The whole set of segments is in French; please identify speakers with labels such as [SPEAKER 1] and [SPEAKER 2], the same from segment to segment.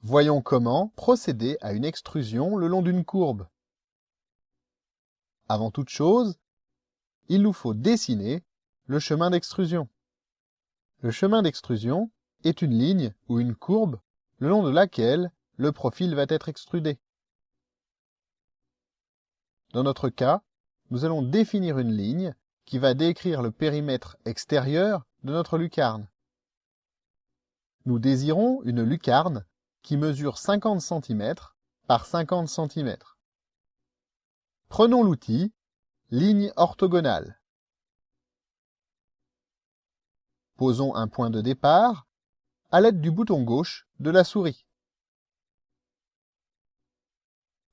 [SPEAKER 1] Voyons comment procéder à une extrusion le long d'une courbe. Avant toute chose, il nous faut dessiner le chemin d'extrusion. Le chemin d'extrusion est une ligne ou une courbe le long de laquelle le profil va être extrudé. Dans notre cas, nous allons définir une ligne qui va décrire le périmètre extérieur de notre lucarne. Nous désirons une lucarne qui mesure 50 cm par 50 cm. Prenons l'outil ligne orthogonale. Posons un point de départ à l'aide du bouton gauche de la souris.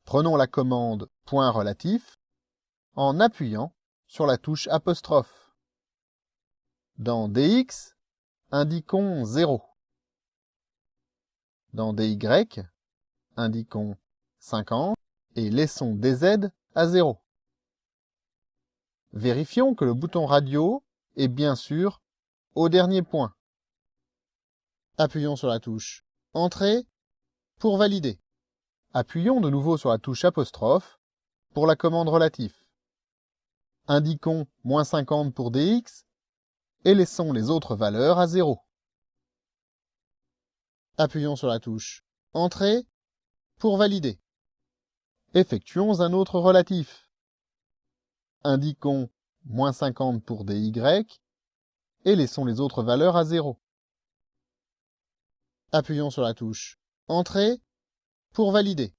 [SPEAKER 1] Prenons la commande point relatif en appuyant sur la touche apostrophe. Dans DX, indiquons 0. Dans DY, indiquons 50 et laissons DZ à 0. Vérifions que le bouton radio est bien sûr au dernier point. Appuyons sur la touche Entrée pour valider. Appuyons de nouveau sur la touche apostrophe pour la commande relatif. Indiquons moins 50 pour DX et laissons les autres valeurs à 0. Appuyons sur la touche Entrée pour valider. Effectuons un autre relatif. Indiquons moins 50 pour DY et laissons les autres valeurs à 0. Appuyons sur la touche Entrée pour valider.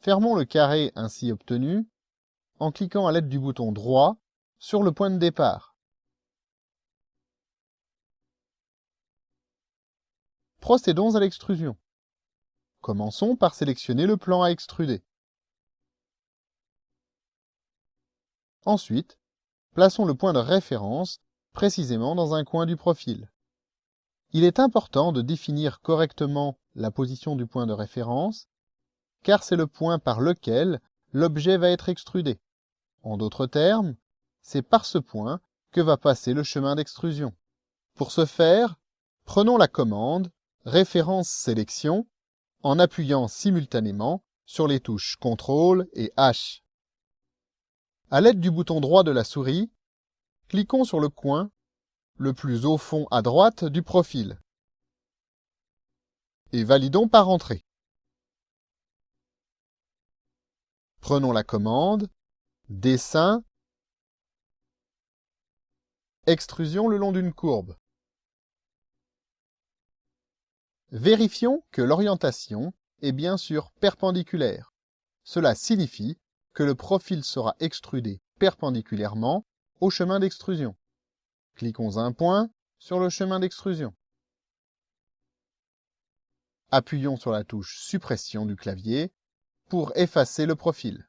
[SPEAKER 1] Fermons le carré ainsi obtenu en cliquant à l'aide du bouton droit sur le point de départ. Procédons à l'extrusion. Commençons par sélectionner le plan à extruder. Ensuite, plaçons le point de référence précisément dans un coin du profil. Il est important de définir correctement la position du point de référence, car c'est le point par lequel l'objet va être extrudé. En d'autres termes, c'est par ce point que va passer le chemin d'extrusion. Pour ce faire, prenons la commande référence sélection en appuyant simultanément sur les touches CTRL et H. À l'aide du bouton droit de la souris, cliquons sur le coin le plus au fond à droite du profil et validons par entrée. Prenons la commande Dessin, extrusion le long d'une courbe. Vérifions que l'orientation est bien sûr perpendiculaire. Cela signifie que le profil sera extrudé perpendiculairement au chemin d'extrusion. Cliquons un point sur le chemin d'extrusion. Appuyons sur la touche suppression du clavier pour effacer le profil.